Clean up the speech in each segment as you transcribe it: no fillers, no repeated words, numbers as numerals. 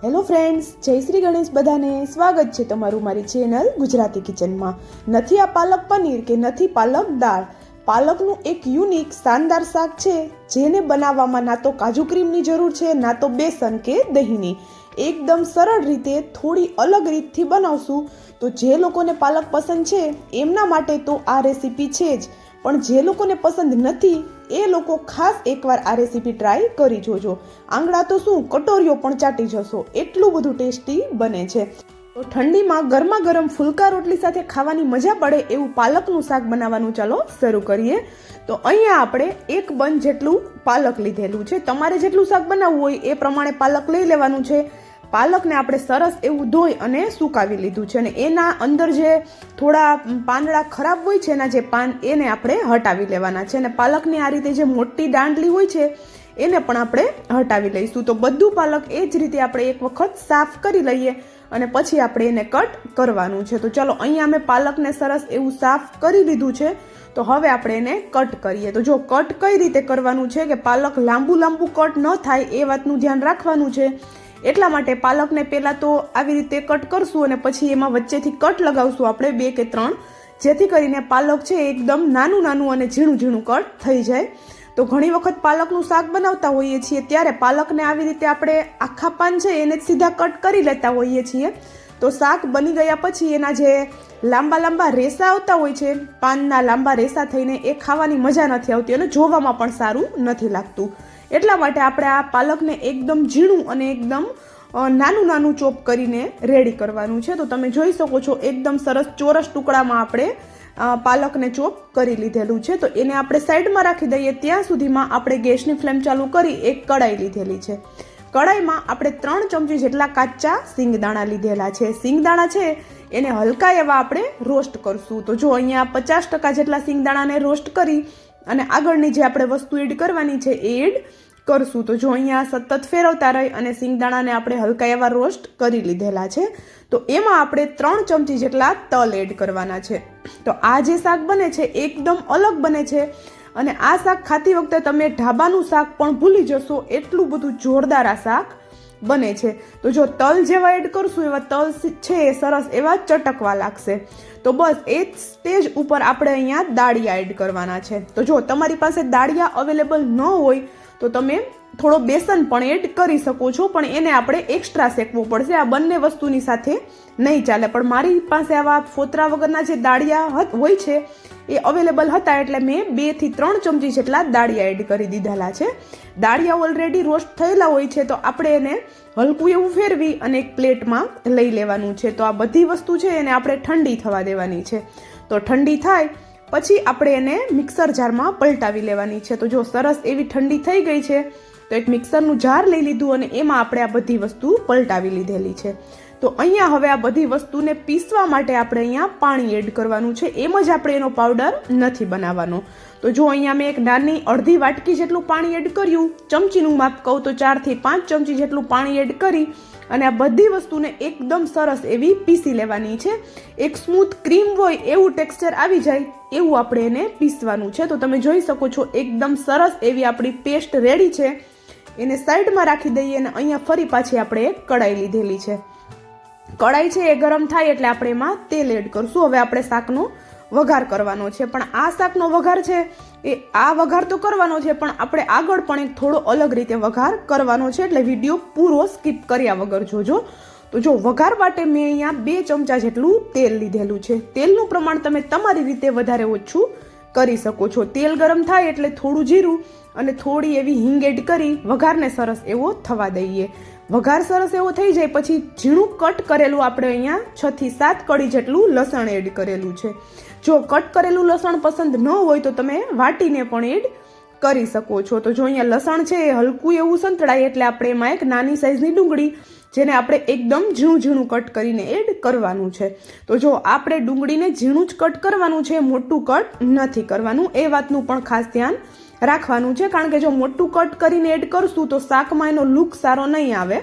Hello friends, જય શ્રી ગણેશ. બધાને સ્વાગત છે તમારું મારી ચેનલ ગુજરાતી કિચનમાં. નથી આ પાલક પનીર કે નથી પાલક દાળ, પાલકનું એક યુનિક શાનદાર શાક છે જેને બનાવવામાં ના તો કાજુ ક્રીમની જરૂર છે ના તો બેસન કે દહીંની. એકદમ સરળ રીતે થોડી અલગ રીતથી બનાવશું તો જે લોકોને પાલક પસંદ છે એમના માટે તો આ રેસીપી છે જ, પણ જે લોકોને પસંદ નથી એ લોકો ખાસ એકવાર આ રેસીપી ટ્રાય કરી જોજો. આંગળા તો શું, કટોરીઓ પણ ચાટી જશો, એટલું બધું ટેસ્ટી બને છે. તો ઠંડીમાં ગરમા ગરમ ફુલકા રોટલી સાથે ખાવાની મજા પડે એવું પાલકનું શાક બનાવવાનું ચાલો શરૂ કરીએ. તો અહીંયા આપણે 1 બંચ જેટલું પાલક લીધેલું છે. તમારે જેટલું શાક બનાવવું હોય એ પ્રમાણે પાલક લઈ લેવાનું છે. પાલકને આપણે સરસ એવું ધોઈ અને સુકાવી લીધું છે અને એના અંદર જે થોડા પાંદડા ખરાબ હોય છે, એના જે પાન એને આપણે હટાવી લેવાના છે. અને પાલકની આ રીતે જે મોટી દાંડલી હોય છે એને પણ આપણે હટાવી લઈશું. તો બધું પાલક એ જ રીતે આપણે એક વખત સાફ કરી લઈએ અને પછી આપણે એને કટ કરવાનું છે. તો ચલો, અહીંયા અમે પાલકને સરસ એવું સાફ કરી લીધું છે. તો હવે આપણે એને કટ કરીએ. તો જો કટ કઈ રીતે કરવાનું છે કે પાલક લાંબુ કટ ન થાય એ વાતનું ધ્યાન રાખવાનું છે. એટલા માટે પાલકને પહેલાં તો આવી રીતે કટ કરશું અને પછી એમાં વચ્ચેથી કટ લગાવશું આપણે 2 કે 3, જેથી કરીને પાલક છે એકદમ નાનું અને ઝીણું કટ થઈ જાય. તો ઘણી વખત પાલકનું શાક બનાવતા હોઈએ છીએ ત્યારે પાલકને આવી રીતે આપણે આખા પાન છે એને જ સીધા કટ કરી લેતા હોઈએ છીએ. તો શાક બની ગયા પછી એના જે લાંબા રેસા આવતા હોય છે, પાનના લાંબા રેસા થઈને એ ખાવાની મજા નથી આવતી અને જોવામાં પણ સારું નથી લાગતું. એટલા માટે આપણે આ પાલકને એકદમ ઝીણું અને એકદમ નાનું ચોપ કરીને રેડી કરવાનું છે. તો તમે જોઈ શકો છો એકદમ સરસ ચોરસ ટુકડામાં આપણે પાલકને ચોપ કરી લીધેલું છે. તો એને આપણે સાઈડમાં રાખી દઈએ. ત્યાં સુધીમાં આપણે ગેસની ફ્લેમ ચાલુ કરી એક કડાઈ લીધેલી છે. કડાઈમાં આપણે 3 ચમચી જેટલા કાચા સિંગદાણા લીધેલા છે. સિંગદાણા છે એને હલકા એવા આપણે રોસ્ટ કરશું. તો જો અહીંયા 50% જેટલા સિંગદાણાને રોસ્ટ કરી અને આગળની જે આપણે વસ્તુ એડ કરવાની છે એ એડ કરશું. તો જો અહીંયા સતત ફેરવતા રહી અને સિંગદાણાને આપણે હલકા એવા રોસ્ટ કરી લીધેલા છે. તો એમાં આપણે 3 ચમચી જેટલા તલ એડ કરવાના છે. તો આ જે શાક બને છે એકદમ અલગ બને છે અને આ શાક ખાતી વખતે તમે ઢાબાનું શાક પણ ભૂલી જશો, એટલું બધું જોરદાર આ શાક બને છે. તો જો તલ જેવા એડ કરશું એવા તલ છે એ સરસ એવા ચટકવા લાગશે. તો બસ એ જ સ્ટેજ ઉપર આપણે અહીંયા દાળિયા એડ કરવાના છે. તો જો તમારી પાસે દાળિયા અવેલેબલ ન હોય તો તમે થોડો બેસન પણ એડ કરી શકો છો, પણ એને આપણે એક્સ્ટ્રા શેકવું પડશે. આ બંને વસ્તુની સાથે નહીં ચાલે. પણ મારી પાસે આવા ફોતરા વગરના જે દાળિયા હોય છે એ અવેલેબલ હતા એટલે મેં 2 થી 3 ચમચી જેટલા દાળિયા એડ કરી દીધેલા છે. દાળિયા ઓલરેડી રોસ્ટ થયેલા હોય છે તો આપણે એને હલકું એવું ફેરવી અને એક પ્લેટમાં લઈ લેવાનું છે. તો આ બધી વસ્તુ છે એને આપણે ઠંડી થવા દેવાની છે. તો ઠંડી થાય પછી આપણે એને મિક્સર જારમાં પલટાવી લેવાની છે. તો જો સરસ એવી ઠંડી થઈ ગઈ છે તો એક મિક્સરનું જાર લઈ લીધું અને એમાં આપણે આ બધી વસ્તુ પલટાવી લીધેલી છે. તો અહીંયા હવે આ બધી વસ્તુને પીસવા માટે આપણે અહીંયા પાણી એડ કરવાનું છે. એમ જ આપણે એનો પાવડર નથી બનાવવાનો. તો જો અહીંયા મેં એક નાની અડધી વાટકી જેટલું પાણી એડ કર્યું. ચમચીનું માપ કહું તો 4 થી 5 ચમચી જેટલું પાણી એડ કરી અને આ બધી વસ્તુને એકદમ સરસ એવી પીસી લેવાની છે. એક સ્મૂથ ક્રીમ હોય એવું ટેક્સચર આવી જાય એવું આપણે એને પીસવાનું છે. તો તમે જોઈ શકો છો એકદમ સરસ એવી આપણી પેસ્ટ રેડી છે. એને સાઈડમાં રાખી દઈએ અને અહીંયા ફરી પાછી આપણે એક કડાઈ લીધેલી છે. કડાઈ છે એ ગરમ થાય એટલે આપણે એમાં તેલ એડ કરશું. હવે આપણે શાકનો વઘાર કરવાનો છે, પણ આ શાકનો વઘાર છે એ આ વઘાર તો કરવાનો છે પણ આપણે આગળ પણ એક થોડો અલગ રીતે વઘાર કરવાનો છે, એટલે વિડીયો પૂરો સ્કીપ કર્યા વગર જોજો. તો જો વઘાર માટે મેં અહીંયા 2 ચમચા જેટલું તેલ લીધેલું છે. તેલનું પ્રમાણ તમે તમારી રીતે વધારે ઓછું કરી શકો છો. તેલ ગરમ થાય એટલે થોડું જીરું અને થોડી એવી હિંગ એડ કરી વઘારને સરસ એવો થવા દઈએ. વઘાર સરસ એવો થઈ જાય પછી ઝીણું કટ કરેલું આપણે અહીંયા 6 થી 7 કળી જેટલું લસણ એડ કરેલું છે. જો કટ કરેલું લસણ પસંદ ન હોય તો તમે વાટીને પણ એડ કરી શકો છો. તો જો અહીંયા લસણ છે એ હલકું એવું સંતળાય એટલે આપણે એમાં એક નાની સાઈઝની ડુંગળી જેને આપણે એકદમ ઝીણું કટ કરીને એડ કરવાનું છે. તો જો આપણે ડુંગળીને ઝીણું જ કટ કરવાનું છે, મોટું કટ નથી કરવાનું. એ વાતનું પણ ખાસ ધ્યાન રાખવાનું છે, કારણ કે જો મોટું કટ કરીને એડ કરશું તો શાકમાં એનો લુક સારો નહીં આવે.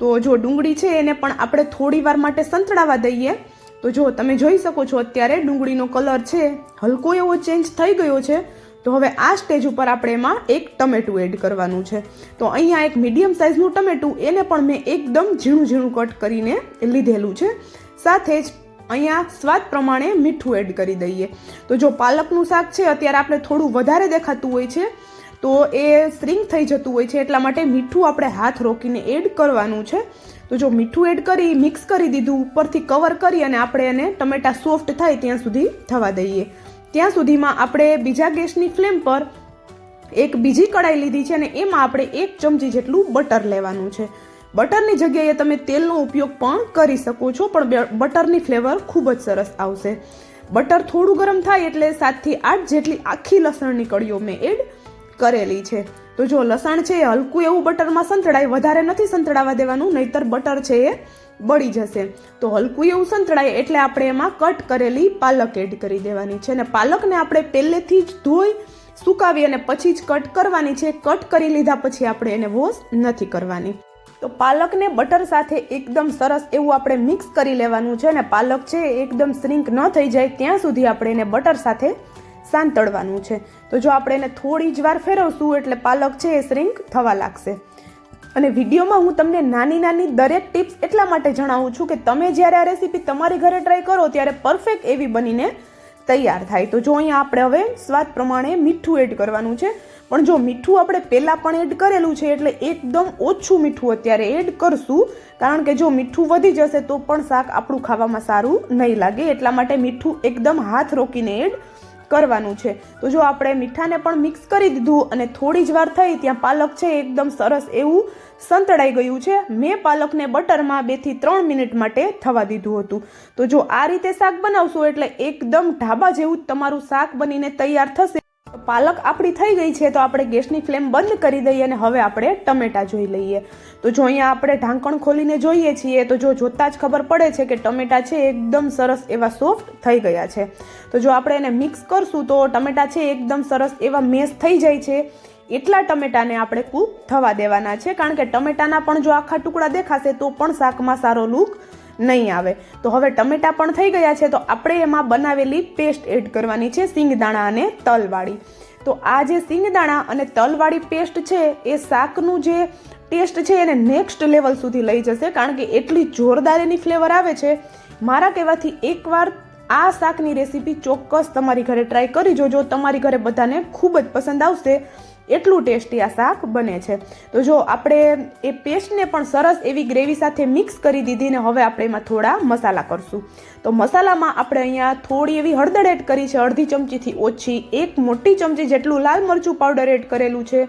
તો જો ડુંગળી છે એને પણ આપણે થોડી વાર માટે સંતળાવા દઈએ. તો જો તમે જોઈ શકો છો અત્યારે ડુંગળીનો કલર છે હલકો એવો ચેન્જ થઈ ગયો છે. તો હવે આ સ્ટેજ ઉપર આપણે એમાં એક ટમેટું એડ કરવાનું છે. તો અહીંયા એક મીડિયમ સાઇઝનું ટમેટું, એને પણ મેં એકદમ ઝીણું ઝીણું કટ કરીને લીધેલું છે. સાથે જ અહીંયા સ્વાદ પ્રમાણે મીઠું એડ કરી દઈએ. તો જો પાલકનું શાક છે અત્યારે આપણે થોડું વધારે દેખાતું હોય છે તો એ શ્રિંક થઈ જતું હોય છે, એટલા માટે મીઠું આપણે હાથ રોકીને એડ કરવાનું છે. તો જો મીઠું એડ કરી મિક્સ કરી દીધું, ઉપરથી કવર કરી અને આપણે એને ટમેટા સોફ્ટ થાય ત્યાં સુધી થવા દઈએ. ત્યાં સુધીમાં આપણે બીજા ગેસની ફ્લેમ પર એક બીજી કડાઈ લીધી છે અને એમાં આપણે 1 ચમચી જેટલું બટર લેવાનું છે. બટરની જગ્યાએ તમે તેલનો ઉપયોગ પણ કરી શકો છો, પણ બટરની ફ્લેવર ખૂબ જ સરસ આવશે. બટર થોડું ગરમ થાય એટલે 7 થી 8 જેટલી આખી લસણની કળીઓ મેં એડ કરેલી છે. તો જો લસણ છે એ હલકું એવું બટરમાં સંતળાય, વધારે નથી સંતળાવા દેવાનું, નહીતર બટર છે એ બળી જશે. તો હલકું એવું સંતળાય એટલે આપણે એમાં કટ કરેલી પાલક એડ કરી દેવાની છે. અને પાલકને આપણે પહેલેથી જ ધોઈ સુકાવી અને પછી જ કટ કરવાની છે. કટ કરી લીધા પછી આપણે એને વોશ નથી કરવાની. તો પાલકને બટર સાથે એકદમ સરસ એવું આપણે મિક્સ કરી લેવાનું છે. અને પાલક છે એકદમ શ્રિંક ન થઈ જાય ત્યાં સુધી આપણે એને બટર સાથે સાંતળવાનું છે. તો જો આપણે એને થોડી જ વાર ફેરવશું એટલે પાલક છે એ શ્રિંક થવા લાગશે. અને વિડીયોમાં હું તમને નાની નાની દરેક ટિપ્સ એટલા માટે જણાવું છું કે તમે જ્યારે આ રેસીપી તમારી ઘરે ટ્રાય કરો ત્યારે પરફેક્ટ એવી બનીને તૈયાર થાય. તો જો અહીંયા આપણે હવે સ્વાદ પ્રમાણે મીઠું એડ કરવાનું છે. પણ જો મીઠું આપણે પહેલાં પણ એડ કરેલું છે એટલે એકદમ ઓછું મીઠું અત્યારે એડ કરશું, કારણ કે જો મીઠું વધી જશે તો પણ શાક આપણું ખાવામાં સારું નહીં લાગે. એટલા માટે મીઠું એકદમ હાથ રોકીને એડ કરવાનું છે. તો જો આપણે મીઠાને પણ મિક્સ કરી દીધું અને થોડી જ વાર થઈ ત્યાં પાલક છે એકદમ સરસ એવું સંતળાઈ ગયું છે. મેં પાલકને બટરમાં 2 થી 3 મિનિટ માટે થવા દીધું હતું. તો જો આ રીતે શાક બનાવશો એટલે એકદમ ઢાબા જેવું જ તમારું શાક બનીને તૈયાર થશે. પાલક આપણી થઈ ગઈ છે તો આપણે ગેસની ફ્લેમ બંધ કરી દઈએ અને હવે આપણે ટમેટા જોઈ લઈએ. તો જો અહીંયા આપણે ઢાંકણ ખોલીને જોઈએ છીએ તો જો જોતા જ ખબર પડે છે કે ટમેટા છે એકદમ સરસ એવા સોફ્ટ થઈ ગયા છે. તો જો આપણે એને મિક્સ કરશું તો ટમેટા છે એકદમ સરસ એવા મેશ થઈ જાય છે. એટલા ટમેટાને આપણે કૂક થવા દેવાના છે, કારણ કે ટમેટાના પણ જો આખા ટુકડા દેખાશે તો પણ શાકમાં સારો લુક નહીં આવે. તો હવે ટમેટા પણ થઈ ગયા છે તો આપણે એમાં બનાવેલી પેસ્ટ એડ કરવાની છે, સિંગદાણા અને તલવાળી. તો આ જે સિંગદાણા અને તલવાળી પેસ્ટ છે એ શાકનું જે ટેસ્ટ છે એને નેક્સ્ટ લેવલ સુધી લઈ જશે, કારણ કે એટલી જોરદાર એની ફ્લેવર આવે છે. મારા કહેવાથી એકવાર આ શાકની રેસીપી ચોક્કસ તમારી ઘરે ટ્રાય કરી જોજો, તમારી ઘરે બધાને ખૂબ જ પસંદ આવશે. એટલું ટેસ્ટી આ શાક બને છે. તો જો આપણે એ પેસ્ટને પણ સરસ એવી ગ્રેવી સાથે મિક્સ કરી દીધી ને હવે આપણે એમાં થોડા મસાલા કરશું. તો મસાલામાં આપણે અહીંયા થોડી એવી હળદર એડ કરી છે, અડધી ચમચીથી ઓછી. 1 મોટી ચમચી જેટલું લાલ મરચું પાવડર એડ કરેલું છે.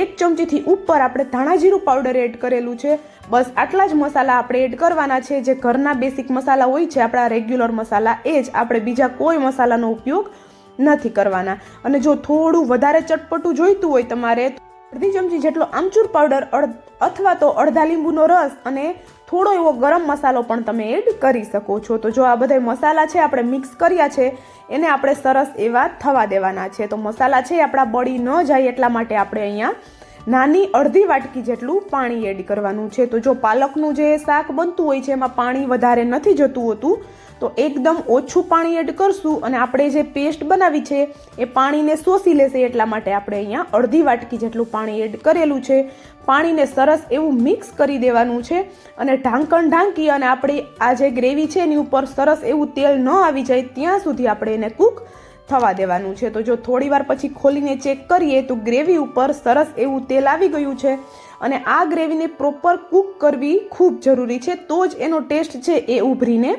1 ચમચીથી ઉપર આપણે ધાણા જીરું પાવડર એડ કરેલું છે. બસ આટલા જ મસાલા આપણે એડ કરવાના છે. જે ઘરના બેસિક મસાલા હોય છે, આપણા રેગ્યુલર મસાલા, એ જ આપણે બીજા કોઈ મસાલાનો ઉપયોગ નથી કરવાના. અને જો થોડું વધારે ચટપટું જોઈતું હોય તમારે અડધી ચમચી જેટલો આમચૂર પાવડર અથવા તો અડધા લીંબુનો રસ અને થોડો એવો ગરમ મસાલો પણ તમે એડ કરી શકો છો. તો જો આ બધા મસાલા છે આપણે મિક્સ કર્યા છે એને આપણે સરસ એવા થવા દેવાના છે. તો મસાલા છે આપણા બળી ન જાય એટલા માટે આપણે અહીંયા નાની અડધી વાટકી જેટલું પાણી એડ કરવાનું છે. તો જો પાલકનું જે શાક બનતું હોય છે એમાં પાણી વધારે નથી જતું હોતું, તો એકદમ ઓછું પાણી એડ કરશું અને આપણે જે પેસ્ટ બનાવી છે એ પાણીને શોષી લેશે. એટલા માટે આપણે અહીંયા અડધી વાટકી જેટલું પાણી એડ કરેલું છે. પાણીને સરસ એવું મિક્સ કરી દેવાનું છે અને ઢાંકણ ઢાંકી અને આપણે આ જે ગ્રેવી છે એની ઉપર સરસ એવું તેલ ન આવી જાય ત્યાં સુધી આપણે એને કૂક થવા દેવાનું છે. તો જો થોડી વાર પછી ખોલીને ચેક કરીએ તો ગ્રેવી ઉપર સરસ એવું તેલ આવી ગયું છે. અને આ ગ્રેવીને પ્રોપર કૂક કરવી ખૂબ જરૂરી છે, તો જ એનો ટેસ્ટ છે એ ઉભરીને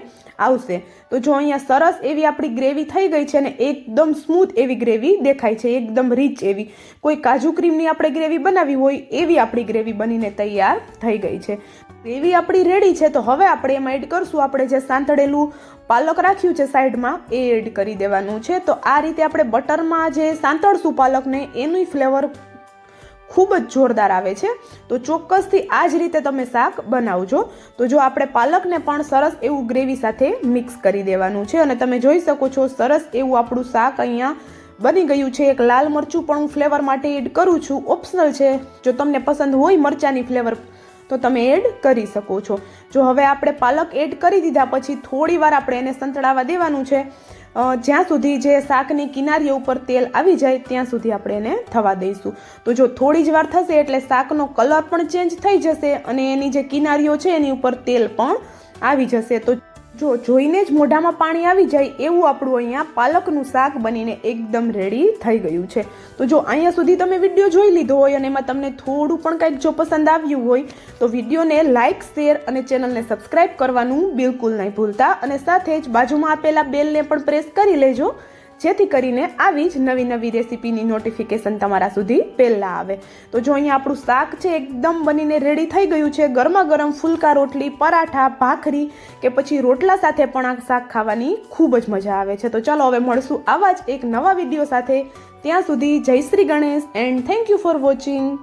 આવશે. તો જો અહીંયા સરસ એવી આપણી ગ્રેવી થઈ ગઈ છે અને એકદમ સ્મૂથ એવી ગ્રેવી દેખાય છે, એકદમ રીચ એવી. કોઈ કાજુ ક્રીમની આપણે ગ્રેવી બનાવી હોય એવી આપણી ગ્રેવી બનીને તૈયાર થઈ ગઈ છે. ગ્રેવી આપણી રેડી છે. તો હવે આપણે એમાં એડ કરશું આપણે જે સાંતળેલું પાલક રાખ્યું છે સાઈડમાં એ એડ કરી દેવાનું છે. તો આ રીતે આપણે બટરમાં જે સાંતળશું પાલકને એની ફ્લેવર ખૂબ જ જોરદાર આવે છે. તો ચોક્કસથી આ જ રીતે તમે શાક બનાવજો. તો જો આપણે પાલકને પણ સરસ એવું ગ્રેવી સાથે મિક્સ કરી દેવાનું છે અને તમે જોઈ શકો છો સરસ એવું આપણું શાક અહીંયા બની ગયું છે. એક લાલ મરચું પણ હું ફ્લેવર માટે એડ કરું છું, ઓપ્શનલ છે. જો તમને પસંદ હોય મરચાની ફ્લેવર તો તમે એડ કરી શકો છો. જો હવે આપણે પાલક એડ કરી દીધા પછી થોડી વાર આપણે એને સંતળાવા દેવાનું છે. જ્યાં સુધી જે શાકની કિનારીઓ ઉપર તેલ આવી જાય ત્યાં સુધી આપણે એને થવા દઈશું. તો જો થોડી જ વાર થશે એટલે શાકનો કલર પણ ચેન્જ થઈ જશે અને એની જે કિનારીઓ છે એની ઉપર તેલ પણ આવી જશે. તો જો જોઈને જ મોઢામાં પાણી આવી જાય એવું આપણું અહીંયા પાલકનું શાક બનીને એકદમ રેડી થઈ ગયું છે. તો જો અહીંયા સુધી તમે વિડીયો જોઈ લીધો હોય અને એમાં તમને થોડું પણ કંઈક જો પસંદ આવ્યું હોય તો વિડીયોને લાઇક, શેર અને ચેનલને સબસ્ક્રાઈબ કરવાનું બિલકુલ નહીં ભૂલતા અને સાથે જ બાજુમાં આપેલા બેલને પણ પ્રેસ કરી લેજો જેથી કરીને આવી જ નવી નવી રેસીપીની નોટિફિકેશન તમારા સુધી પહેલાં આવે. તો જો અહીંયા આપણું શાક છે એકદમ બનીને રેડી થઈ ગયું છે. ગરમા ગરમ ફુલકા રોટલી, પરાઠા, ભાખરી કે પછી રોટલા સાથે પણ આ શાક ખાવાની ખૂબ જ મજા આવે છે. તો ચાલો હવે મળશું આવા જ એક નવા વિડીયો સાથે. ત્યાં સુધી જય Shri Ganesh and thank you for watching.